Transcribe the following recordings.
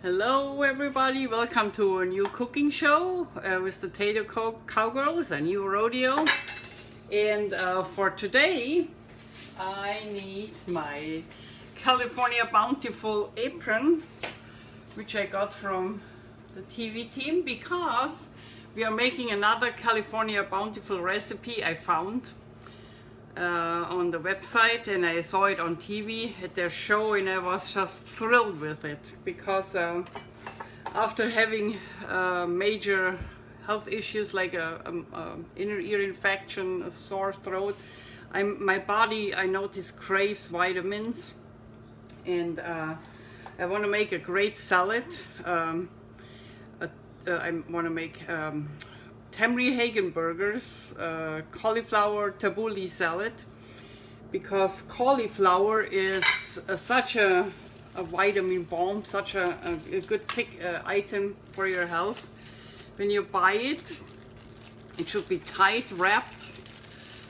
Hello everybody, welcome to a new cooking show with the Tato Cowgirls, a new rodeo. And for today I need my California Bountiful apron, which I got from the TV team because we are making another California Bountiful recipe I found on the website, and I saw it on TV at their show, and I was just thrilled with it because after having major health issues like a inner ear infection, a sore throat, my body, I noticed, craves vitamins, and I want to make a great salad. I want to make tamari Hagen burgers, cauliflower taboule salad, because cauliflower is such a vitamin bomb, such a good item for your health. When you buy it, it should be tight wrapped.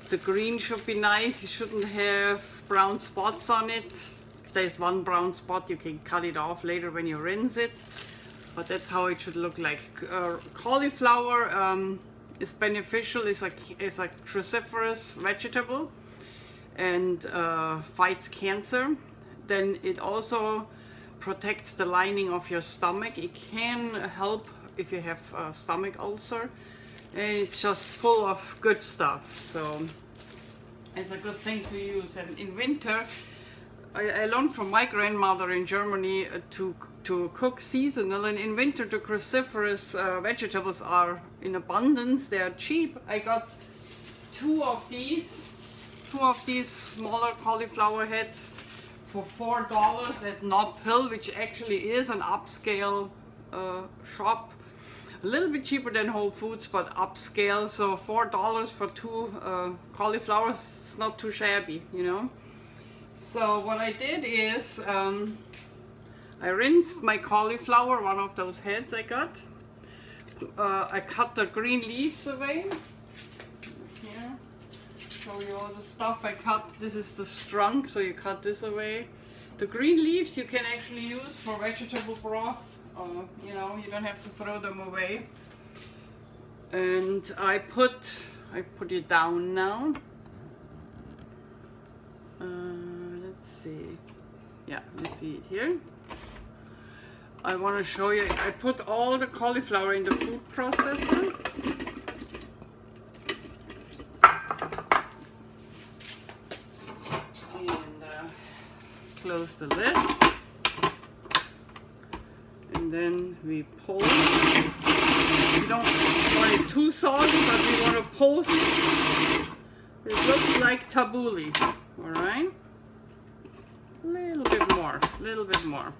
The green should be nice. You shouldn't have brown spots on it. If there's one brown spot, you can cut it off later when you rinse it. But that's how it should look like. Cauliflower is beneficial. It's a cruciferous vegetable and fights cancer. Then it also protects the lining of your stomach. It can help if you have a stomach ulcer. And it's just full of good stuff. So it's a good thing to use. And in winter, I learned from my grandmother in Germany to cook seasonal, and in winter the cruciferous vegetables are in abundance. They are cheap. I got two of these smaller cauliflower heads for $4 at Nob Hill, which actually is an upscale shop. A little bit cheaper than Whole Foods, but upscale. So $4 for two cauliflowers is not too shabby, you know. So what I did is I rinsed my cauliflower, one of those heads I got. I cut the green leaves away. Here, show you all the stuff I cut. This is the trunk, so you cut this away. The green leaves you can actually use for vegetable broth. You know, you don't have to throw them away. And I put it down now. Let's see. Yeah, you see it here. I want to show you. I put all the cauliflower in the food processor. And close the lid. And then we pulse. We don't want it too salty, but we want to pulse it. It looks like taboule. All right. A little bit more.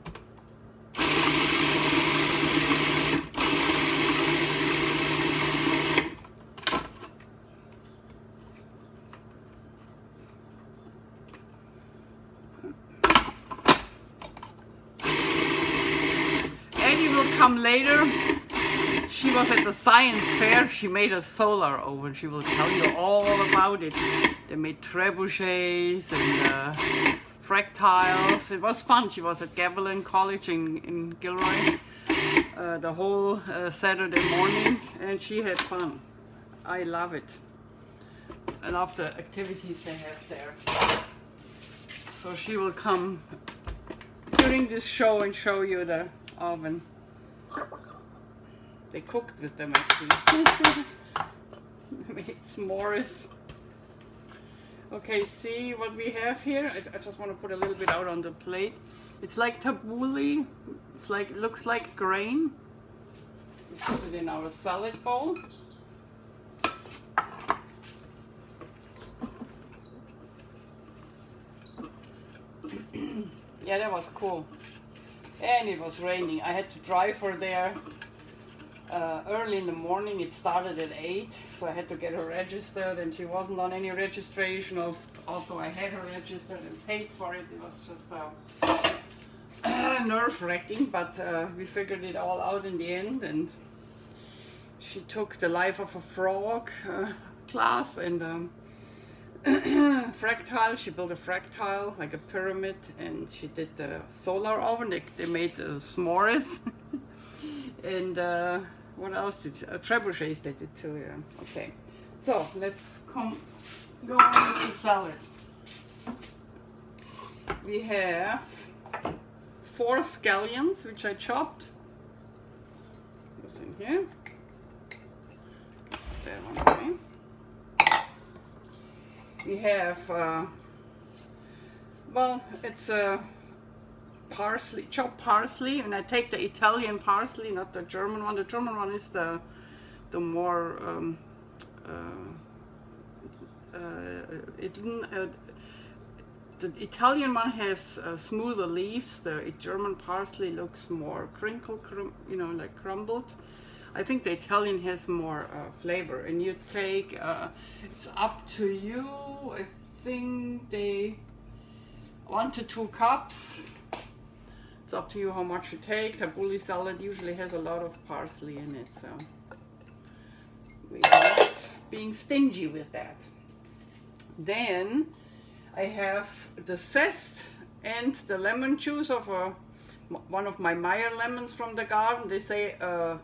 Eddie will come later. She was at the science fair. She made a solar oven. She will tell you all about it. They made trebuchets and fractals. It was fun. She was at Gavilan College in Gilroy the whole Saturday morning, and she had fun. I love it. I love the activities they have there. So she will come during this show and show you the oven. They cooked with them actually. Made s'mores. Okay, see what we have here? I just want to put a little bit out on the plate. It's like taboule. It looks like grain. We put it in our salad bowl. Yeah, that was cool. And it was raining. I had to drive her there early in the morning. It started at 8, so I had to get her registered, and she wasn't on any registration. Also, I had her registered and paid for it. It was just nerve-wracking, but we figured it all out in the end, and she took the Life of a Frog class, and fractile. She built a fractile, like a pyramid, and she did the solar oven. They made s'mores. And what else did she, trebuchets they did too, yeah. Okay, so let's go on with the salad. We have 4 scallions, which I chopped. What's in here? That one away. We have, well, it's parsley, chopped parsley, and I take the Italian parsley, not the German one. The German one is the more the Italian one has smoother leaves. The German parsley looks more crinkled, you know, like crumbled. I think the Italian has more flavor, and you take, it's up to you, I think they 1 to 2 cups. It's up to you how much you take. Taboule salad usually has a lot of parsley in it, so we are not being stingy with that. Then I have the zest and the lemon juice of one of my Meyer lemons from the garden. They say a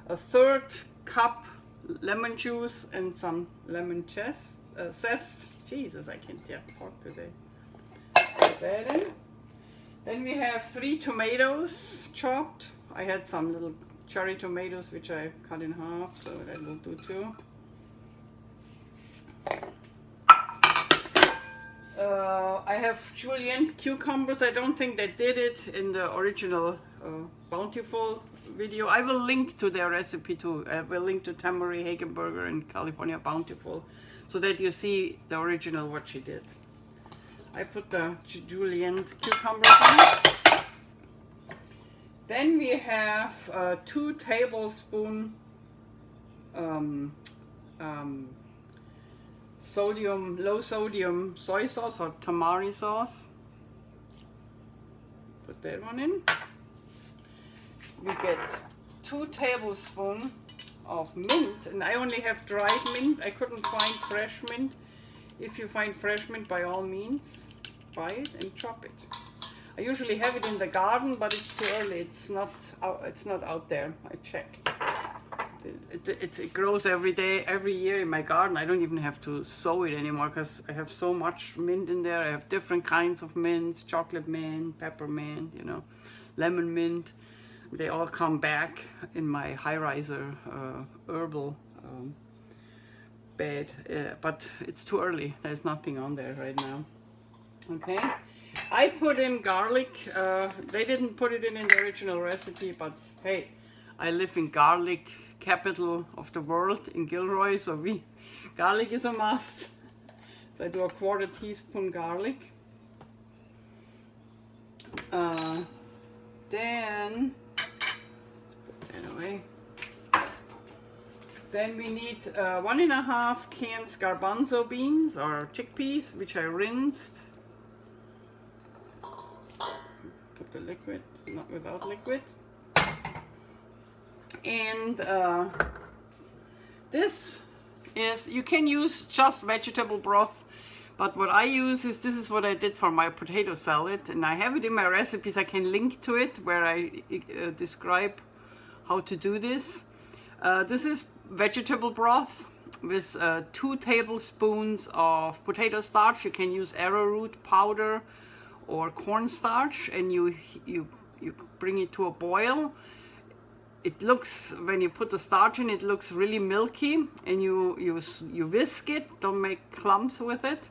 1/3 cup lemon juice and some lemon zest. Jesus, I can't talk today. Put that in. Then we have 3 tomatoes chopped. I had some little cherry tomatoes which I cut in half, so that will do too. I have julienned cucumbers. I don't think they did it in the original Bountiful video. I will link to their recipe too. I will link to Tamari Hagenberger and California Bountiful, so that you see the original what she did. I put the julienned cucumbers in. Then we have 2 tablespoons low sodium soy sauce or tamari sauce. Put that one in. We get 2 tablespoons of mint, and I only have dried mint. I couldn't find fresh mint. If you find fresh mint, by all means, buy it and chop it. I usually have it in the garden, but it's too early. It's not out there. I checked. It grows every day, every year in my garden. I don't even have to sow it anymore because I have so much mint in there. I have different kinds of mints: chocolate mint, peppermint, you know, lemon mint. They all come back in my high-riser herbal bed, but it's too early. There's nothing on there right now. Okay, I put in garlic. They didn't put it in the original recipe, but hey, I live in garlic capital of the world in Gilroy, so garlic is a must. So I do a 1/4 teaspoon garlic. Then put that away. Then we need 1½ cans garbanzo beans or chickpeas, which I rinsed. Put the liquid, not without liquid. And this is, you can use just vegetable broth, but what I use is, this is what I did for my potato salad, and I have it in my recipes. I can link to it where I describe how to do this. This is vegetable broth with 2 tablespoons of potato starch. You can use arrowroot powder or cornstarch, and you bring it to a boil. It looks, when you put the starch in, it looks really milky, and you whisk it. Don't make clumps with it,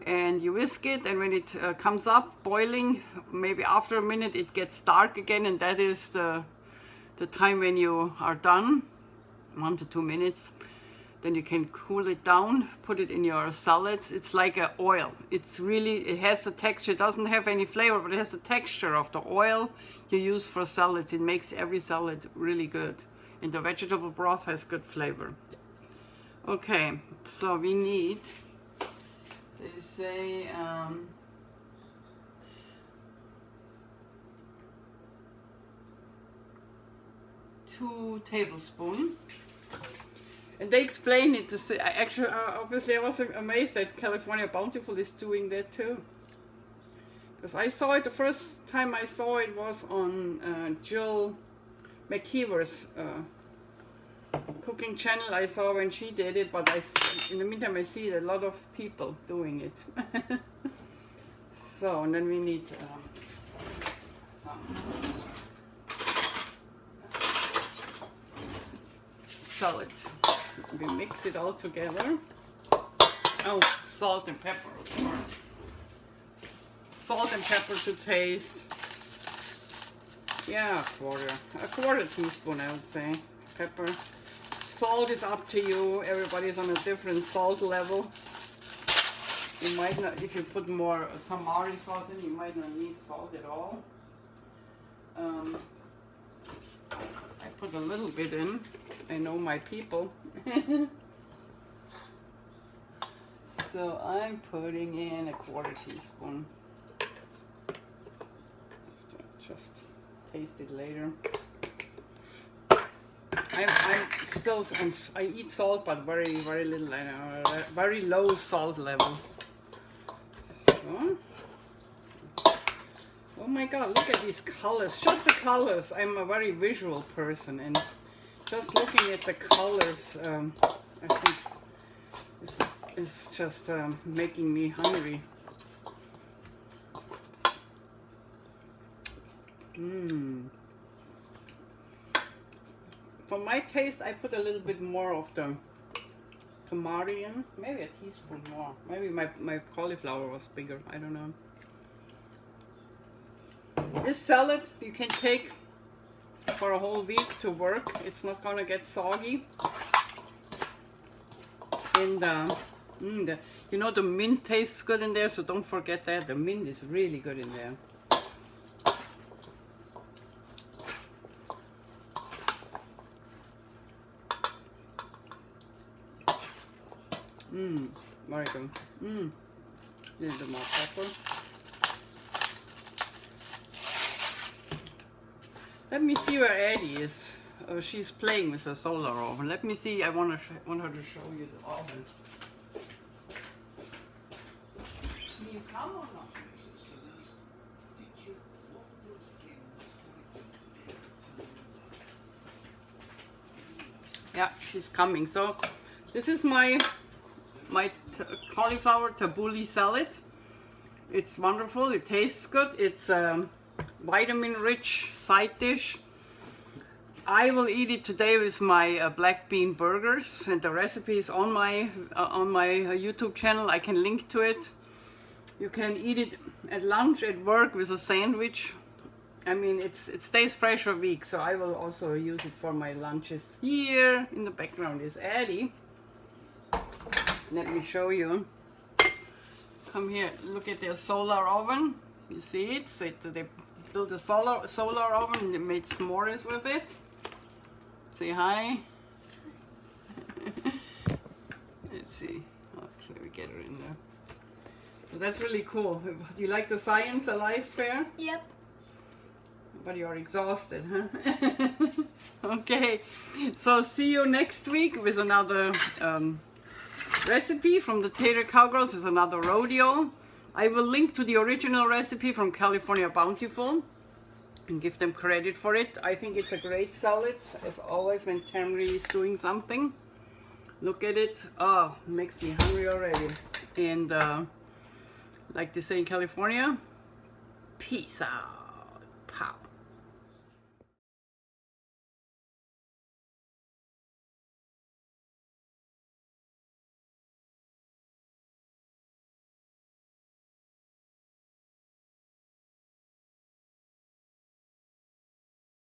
and you whisk it, and when it comes up boiling, maybe after a minute it gets dark again, and that is the time when you are done, 1 to 2 minutes. Then you can cool it down, put it in your salads. It's like an oil. It's really, it has the texture. It doesn't have any flavor, but it has the texture of the oil you use for salads. It makes every salad really good. And the vegetable broth has good flavor. Okay, so we need, they say, 2 tablespoons. And they explain it. Actually, obviously, I was amazed that California Bountiful is doing that too. Because I saw it, the first time I saw it was on Jill McKeever's cooking channel. I saw when she did it, but in the meantime I see a lot of people doing it. So, and then we need some salad. We mix it all together. Oh, salt and pepper, of course. Salt and pepper to taste. Yeah, a quarter teaspoon, I would say. Pepper. Salt is up to you. Everybody's on a different salt level. You might not, if you put more tamari sauce in, you might not need salt at all. I put a little bit in. I know my people. So I'm putting in a quarter teaspoon. Just taste it later. I eat salt, but very little. I know, very low salt level. So. Oh my God! Look at these colors. Just the colors. I'm a very visual person, and just looking at the colors, I think is just making me hungry. For my taste, I put a little bit more of the tamari in, maybe a teaspoon more. Maybe my cauliflower was bigger, I don't know. This salad you can take for a whole week to work. It's not gonna get soggy. And you know, the mint tastes good in there, so don't forget that. The mint is really good in there. Very good. A little bit more pepper. Let me see where Addie is. Oh, she's playing with her solar oven. Let me see. I want her to show you the oven. Can you come or not? Yeah, she's coming. So this is my cauliflower taboule salad. It's wonderful. It tastes good. It's vitamin-rich side dish. I will eat it today with my black bean burgers, and the recipe is on my YouTube channel. I can link to it. You can eat it at lunch, at work, with a sandwich. I mean, it stays fresh a week, so I will also use it for my lunches. Here in the background is Addie. Let me show you. Come here, look at their solar oven. You see it? So they built a solar oven and they made s'mores with it. Say hi. Let's see. Oh, so we get her in there. So that's really cool. Do you like the Science Alive fair? Yep. But you're exhausted, huh? Okay. So see you next week with another recipe from the Tater Cowgirls, with another rodeo. I will link to the original recipe from California Bountiful and give them credit for it. I think it's a great salad, as always when Tamari is doing something. Look at it. Oh, it makes me hungry already. And like they say in California, peace out. Pow.